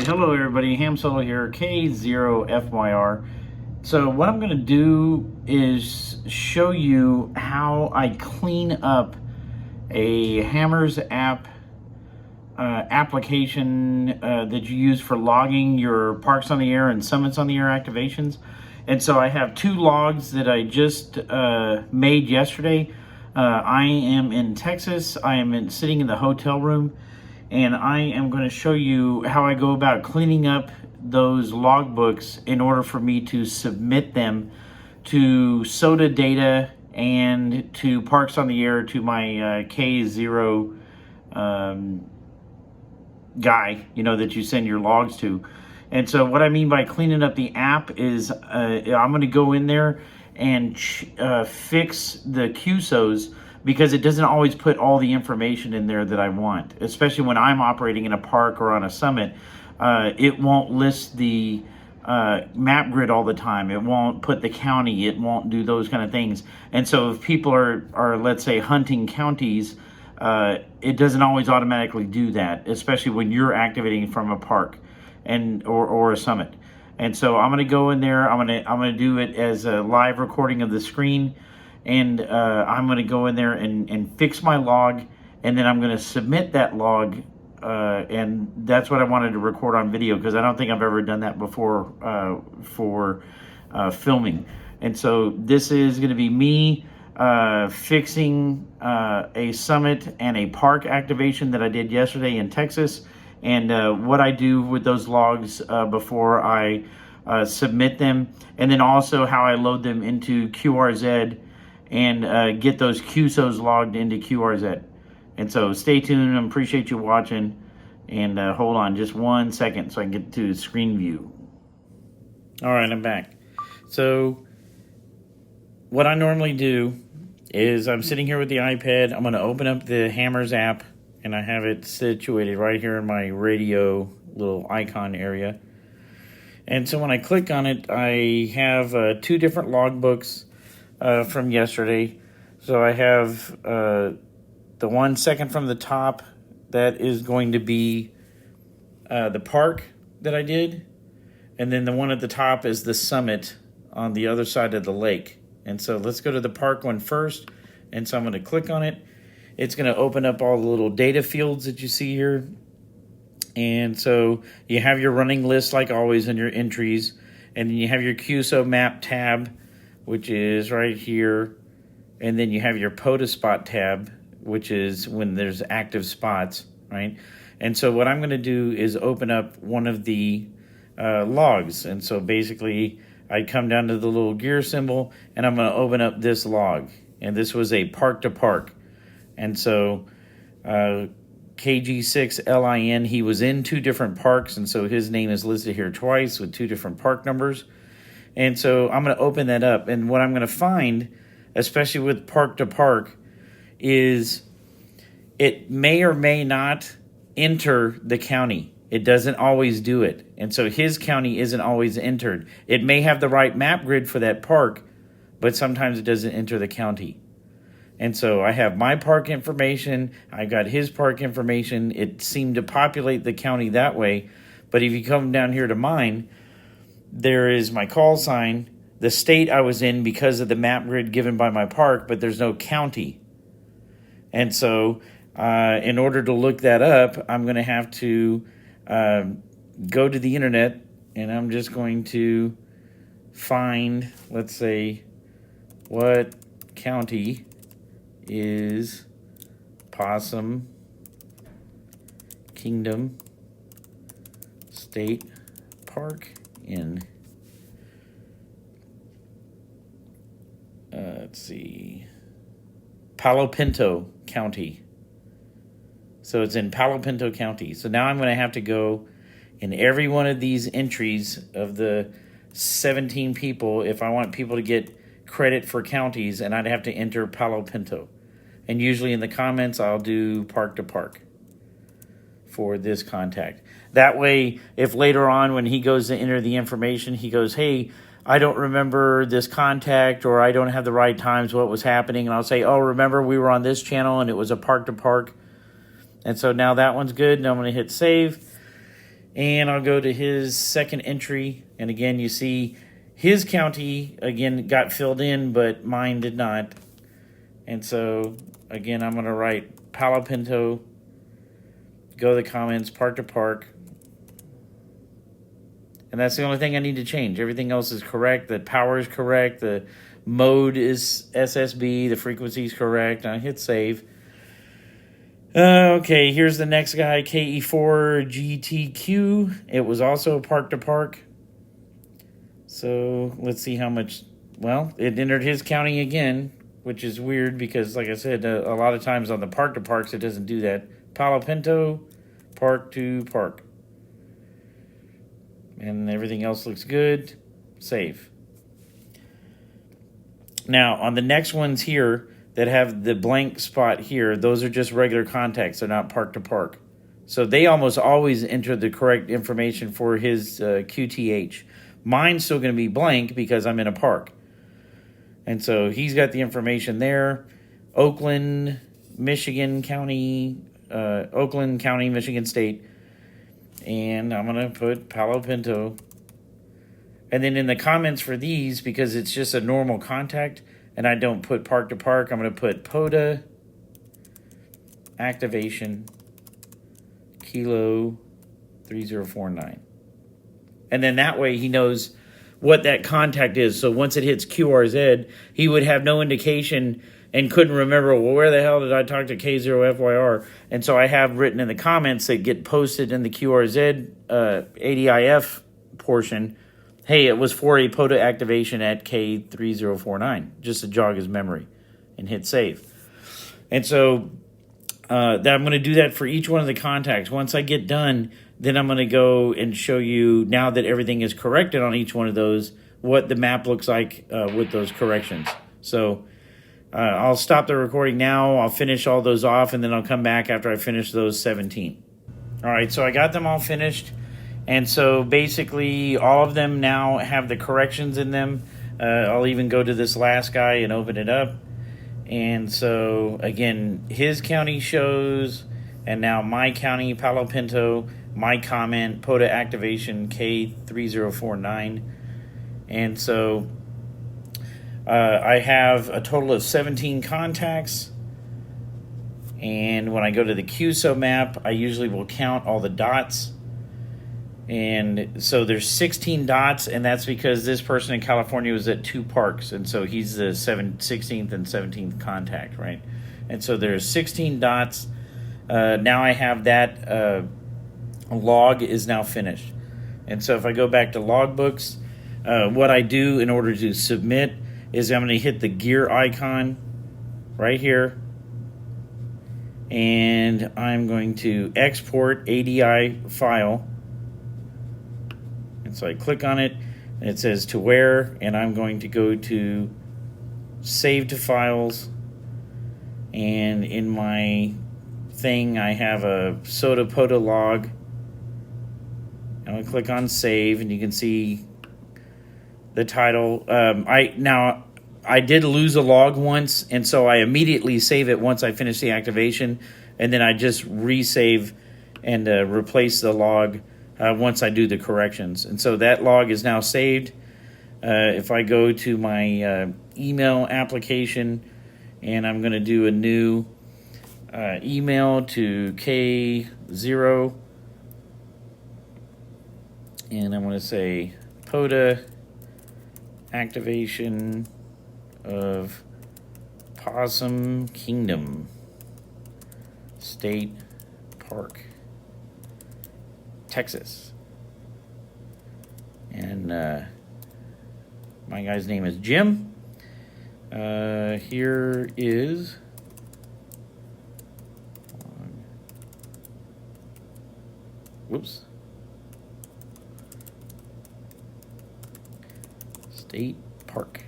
hello everybody, Ham Solo here, K0FYR. So what I'm going to do is show you how I clean up a HAMRS app application that you use for logging your Parks on the Air and Summits on the Air activations. And so I have two logs that I just made yesterday. I am in Texas. I am sitting in the hotel room, and I am going to show you how I go about cleaning up those logbooks in order for me to submit them to SOTA data and to Parks on the Air, to my K0 guy, that you send your logs to. And so what I mean by cleaning up the app is I'm going to go in there and fix the QSOs, because it doesn't always put all the information in there that I want, especially when I'm operating in a park or on a summit. It won't list the map grid all the time. It won't put the county. It won't do those kind of things. And so if people are let's say, hunting counties, it doesn't always automatically do that, especially when you're activating from a park or a summit. And so I'm going to go in there. I'm going to do it as a live recording of the screen. And I'm going to go in there and fix my log, and then I'm going to submit that log, and that's what I wanted to record on video, because I don't think I've ever done that before for filming. And so this is going to be me fixing a summit and a park activation that I did yesterday in Texas, and what I do with those logs before I submit them, and then also how I load them into QRZ and get those QSOs logged into QRZ. And so stay tuned. I appreciate you watching. And hold on just 1 second so I can get to screen view. All right, I'm back. So what I normally do is I'm sitting here with the iPad. I'm going to open up the HAMRS app, and I have it situated right here in my radio little icon area. And so when I click on it, I have two different logbooks from yesterday. So I have the 1 second from the top, that is going to be the park that I did, and then the one at the top is the summit on the other side of the lake. And so let's go to the park one first, and so I'm going to click on it. It's going to open up all the little data fields that you see here. And so you have your running list like always in your entries, and then you have your QSO map tab, which is right here, and then you have your POTA spot tab, which is when there's active spots, right? And so what I'm going to do is open up one of the logs. And so basically I come down to the little gear symbol, and I'm going to open up this log. And this was a park to park. And so KG6LIN, he was in two different parks, and so his name is listed here twice with two different park numbers. And so I'm going to open that up, and what I'm going to find, especially with park to park, is it may or may not enter the county. It doesn't always do it. And so his county isn't always entered. It may have the right map grid for that park, but sometimes it doesn't enter the county. And so I have my park information. I got his park information. It seemed to populate the county that way. But if you come down here to mine, there is my call sign, the state I was in because of the map grid given by my park, but there's no county. And so in order to look that up, I'm going to have to go to the internet, and I'm just going to find, let's say, what county is Possum Kingdom State Park in. Let's see, Palo Pinto County. So it's in Palo Pinto County. So now I'm going to have to go in every one of these entries of the 17 people if I want people to get credit for counties, and I'd have to enter Palo Pinto. And usually in the comments, I'll do park to park for this contact. That way, if later on when he goes to enter the information, he goes, hey, I don't remember this contact, or I don't have the right times, what was happening. And I'll say, oh, remember we were on this channel and it was a park to park. And so now that one's good. Now I'm going to hit save. And I'll go to his second entry. And again, you see his county, again, got filled in, but mine did not. And so, again, I'm going to write Palo Pinto, go to the comments, park to park. And that's the only thing I need to change. Everything else is correct. The power is correct. The mode is SSB. The frequency is correct. I hit save. Okay, here's the next guy, KE4GTQ. It was also park to park. So let's see how much. Well, it entered his county again, which is weird because, like I said, a lot of times on the park to parks, it doesn't do that. Palo Pinto, park to park. And everything else looks good. Save. Now, on the next ones here that have the blank spot here, those are just regular contacts. They're not park to park. So they almost always enter the correct information for his QTH. Mine's still going to be blank because I'm in a park. And so he's got the information there. Oakland, Michigan County, Michigan State. And I'm going to put Palo Pinto. And then in the comments for these, because it's just a normal contact, and I don't put park to park, I'm going to put POTA activation Kilo 3049. And then that way he knows what that contact is. So once it hits QRZ, he would have no indication and couldn't remember, well, where the hell did I talk to K0FYR? And so I have written in the comments that get posted in the QRZ ADIF portion, hey, it was for a POTA activation at K3049, just to jog his memory, and hit save. And so I'm going to do that for each one of the contacts. Once I get done, then I'm going to go and show you, now that everything is corrected on each one of those, what the map looks like with those corrections. So I'll stop the recording now. I'll finish all those off, and then I'll come back after I finish those 17. All right, so I got them all finished. And so basically all of them now have the corrections in them. I'll even go to this last guy and open it up. And so, again, his county shows, and now my county, Palo Pinto, my comment, POTA activation K3049. And so I have a total of 17 contacts. And when I go to the QSO map, I usually will count all the dots. And so there's 16 dots, and that's because this person in California was at 2 parks, and so he's the 16th and 17th contact, right? And so there's 16 dots. Now I have that log is now finished. And so if I go back to logbooks, what I do in order to submit is I'm going to hit the gear icon right here, and I'm going to export ADI file. And so I click on it, and it says to where, and I'm going to go to save to files, and in my thing I have a SOTA POTA log, and I'll click on save, and you can see the title. I did lose a log once, and so I immediately save it once I finish the activation, and then I just resave and replace the log once I do the corrections. And so that log is now saved. If I go to my email application, and I'm going to do a new email to K0, and I'm going to say POTA activation of Possum Kingdom State Park, Texas. And my guy's name is Jim. Here is State Park.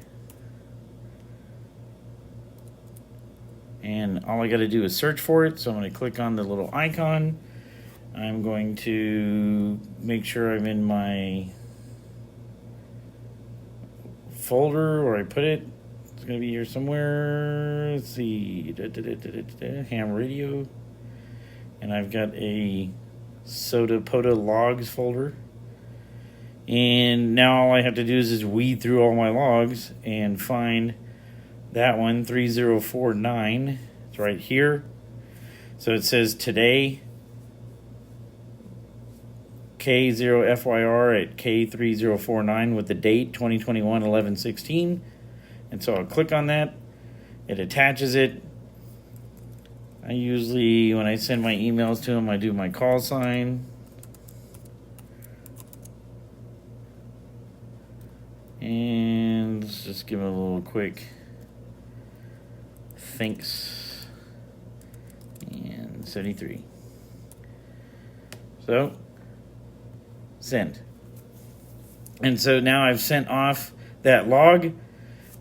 And all I got to do is search for it. So I'm going to click on the little icon. I'm going to make sure I'm in my folder where I put it. It's going to be here somewhere. Let's see. Ham radio. And I've got a SOTA POTA logs folder. And now all I have to do is just weed through all my logs and find that one, 3049. It's right here. So it says today, K0FYR at K3049 with the date 2021-11/16. And so I'll click on that. It attaches it. I usually, when I send my emails to them, I do my call sign. And let's just give it a little quick thanks. And 73. So, send. And so now I've sent off that log.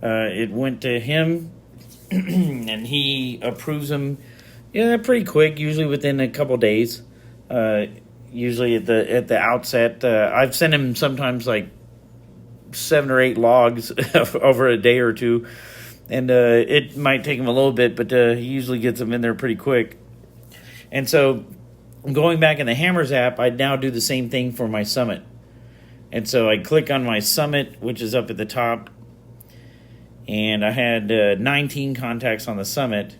It went to him, and he approves them. Yeah, pretty quick. Usually within a couple days. Usually at the outset, I've sent him sometimes like 7 or 8 logs over a day or two, and it might take him a little bit, but he usually gets them in there pretty quick. And so, going back in the HAMRS app, I now do the same thing for my summit. And so I click on my summit, which is up at the top, and I had 19 contacts on the summit.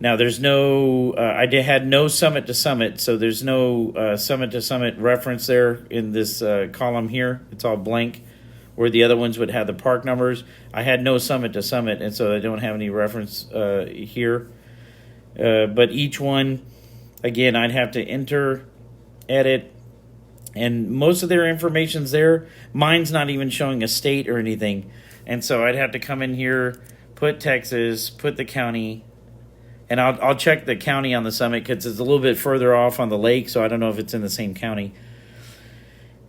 Now there's no, had no summit to summit, so there's no summit to summit reference there in this column here. It's all blank, where the other ones would have the park numbers. I had no summit to summit, and so I don't have any reference here. But each one, again, I'd have to enter, edit, and most of their information's there. Mine's not even showing a state or anything. And so I'd have to come in here, put Texas, put the county, and I'll check the county on the summit because it's a little bit further off on the lake, so I don't know if it's in the same county.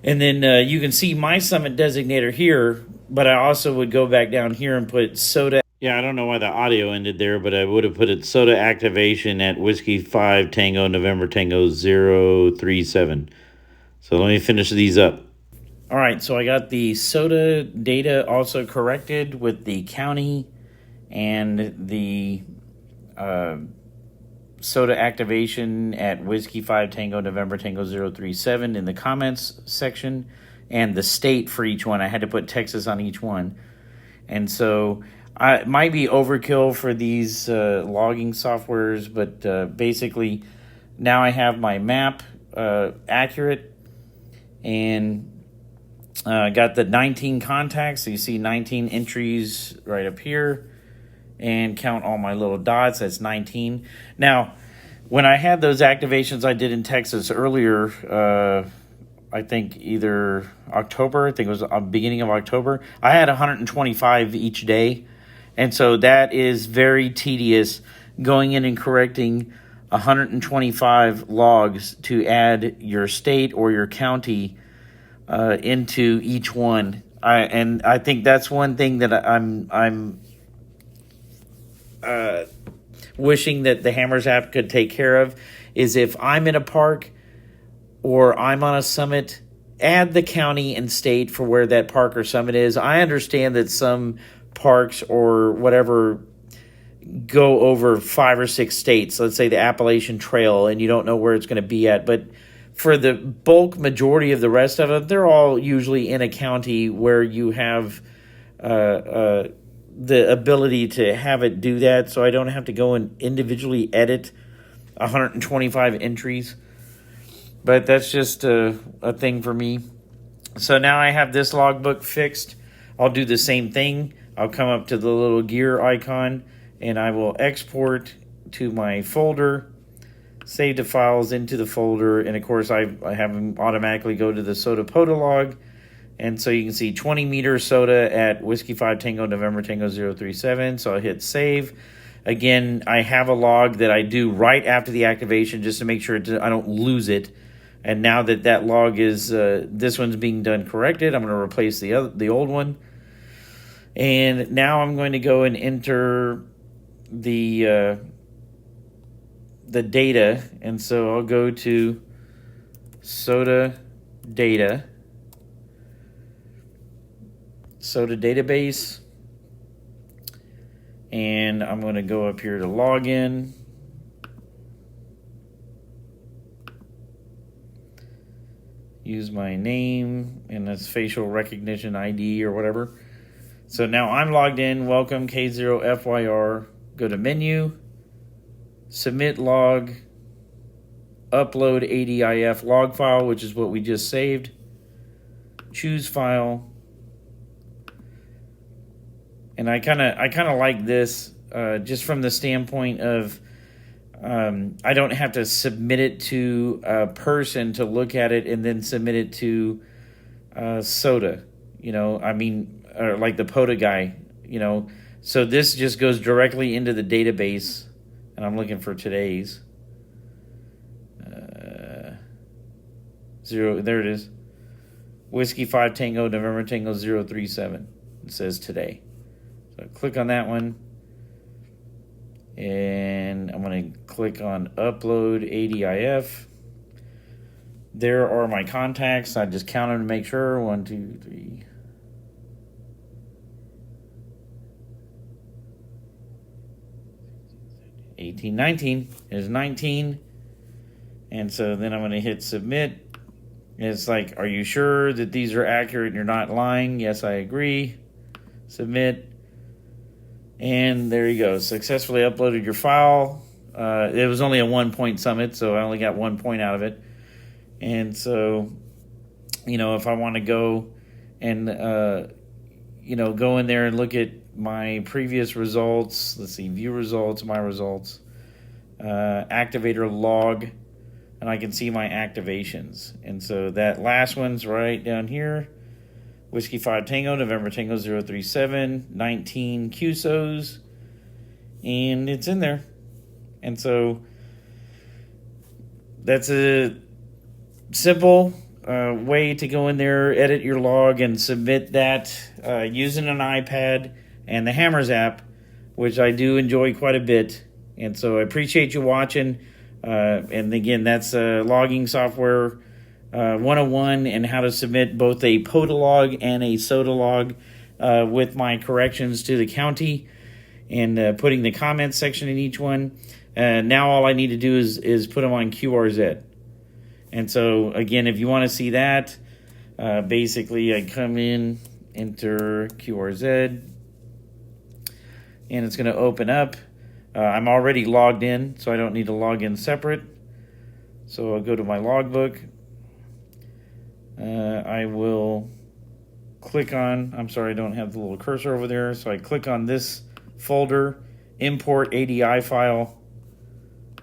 And then you can see my summit designator here, but I also would go back down here and put SOTA. Yeah, I don't know why the audio ended there, but I would have put it SOTA activation at Whiskey 5 Tango November Tango 037. So let me finish these up. All right, so I got the SOTA data also corrected with the county and the SOTA activation at Whiskey 5 Tango November Tango 037 in the comments section, and the state for each one. I had to put Texas on each one. And so it might be overkill for these logging softwares, but basically now I have my map accurate, and got the 19 contacts. So you see 19 entries right up here, and count all my little dots. That's 19. Now, when I had those activations I did in Texas earlier, I think either October, I think it was beginning of October, I had 125 each day. And so that is very tedious, going in and correcting 125 logs to add your state or your county into each one. And I think that's one thing that I'm wishing that the HAMRS app could take care of, is if I'm in a park or I'm on a summit, add the county and state for where that park or summit is. I understand that some parks or whatever go over 5 or 6 states, let's say the Appalachian Trail, and you don't know where it's going to be at. But for the bulk majority of the rest of it, they're all usually in a county where you have the ability to have it do that, so I don't have to go and individually edit 125 entries. But that's just a thing for me. So now I have this logbook fixed. I'll do the same thing. I'll come up to the little gear icon, and I will export to my folder, save the files into the folder, and of course I have them automatically go to the SOTA POTA log. And so you can see 20 meter SOTA at Whiskey 5 Tango November Tango 037. So I hit save. Again, I have a log that I do right after the activation just to make sure I don't lose it. And now that log is, this one's being done corrected, I'm going to replace the old one. And now I'm going to go and enter the data. And so I'll go to SOTA data. SOTA database, and I'm going to go up here to login, use my name and that's facial recognition ID or whatever. So now I'm logged in. Welcome K0FYR. Go to menu, submit log, upload ADIF log file, which is what we just saved. Choose file. And I kind of like this just from the standpoint of I don't have to submit it to a person to look at it and then submit it to SOTA, or like the POTA guy, So this just goes directly into the database, and I'm looking for today's. There it is. Whiskey 5 Tango, November Tango 037. It says today. So click on that one. And I'm going to click on upload ADIF. There are my contacts. I just count them to make sure. 1, 2, 3. $18, $19. There's 19. And so then I'm going to hit submit. It's like, are you sure that these are accurate and you're not lying? Yes, I agree. Submit. And there you go. Successfully uploaded your file. It was only a 1-point summit, so I only got 1 point out of it. And so, if I want to go and, go in there and look at my previous results, let's see, view results, my results, activator log, and I can see my activations. And so that last one's right down here. Whiskey 5 Tango, November Tango 037, 19 QSOs, and it's in there. And so that's a simple way to go in there, edit your log, and submit that using an iPad and the HAMRS app, which I do enjoy quite a bit. And so I appreciate you watching. And again, that's logging software 101 and how to submit both a POTA log and a SOTA log with my corrections to the county and putting the comments section in each one. Now all I need to do is put them on QRZ. And so again, if you want to see that, basically I come in, enter QRZ, and it's going to open up. I'm already logged in, so I don't need to log in separate. So I'll go to my logbook. I will click on, I'm sorry, I don't have the little cursor over there. So I click on this folder, import ADI file,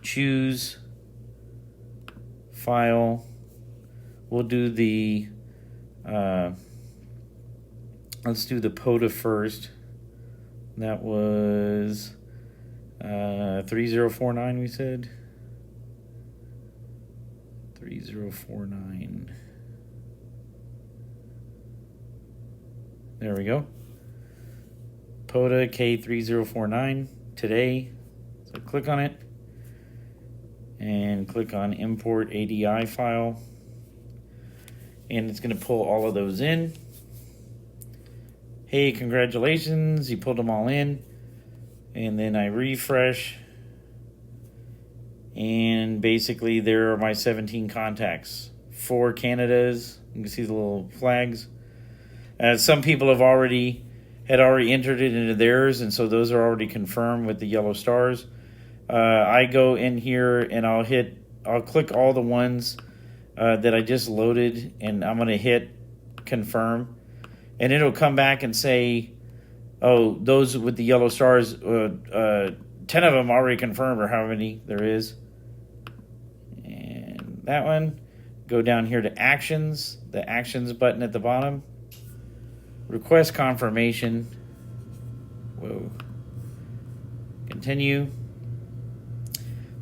choose file. We'll do the, let's do the POTA first. That was 3049, we said. 3049. There we go. POTA K3049 today. So click on it and click on import ADI file. And it's going to pull all of those in. Hey, congratulations, you pulled them all in. And then I refresh. And basically there are my 17 contacts. 4 Canadas. You can see the little flags. Some people had already entered it into theirs, and so those are already confirmed with the yellow stars. I go in here and I'll click all the ones that I just loaded, and I'm going to hit confirm. And it'll come back and say, oh, those with the yellow stars, 10 of them already confirmed, or how many there is. And that one, go down here to actions, the actions button at the bottom. Request confirmation. Whoa. Continue.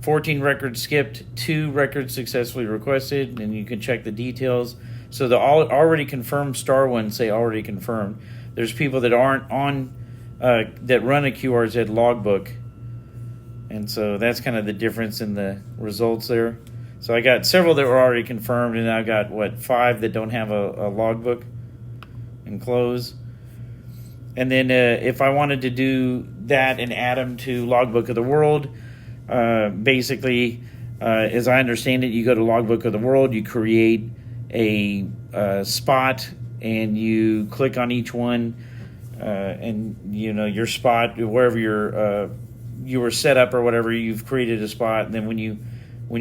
14 records skipped, 2 records successfully requested, and you can check the details. So the already confirmed star ones say already confirmed. There's people that aren't on, that run a QRZ logbook. And so that's kind of the difference in the results there. So I got several that were already confirmed, and I've got, 5 that don't have a logbook. And close. And then if I wanted to do that and add them to Logbook of the World, basically, as I understand it, you go to Logbook of the World, you create a spot, and you click on each one, and your spot, wherever you were set up or whatever, you've created a spot. And then when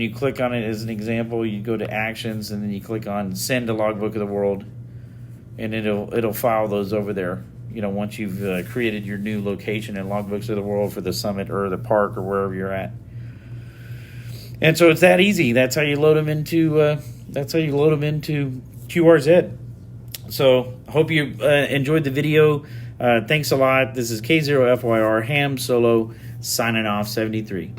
you click on it, as an example, you go to actions, and then you click on send to Logbook of the World, and it'll file those over there. Once you've created your new location in Logbooks of the World for the summit or the park or wherever you're at. And so it's that easy. That's how you load them into QRZ. So hope you enjoyed the video. Thanks a lot. This is K0FYR Ham Solo signing off 73.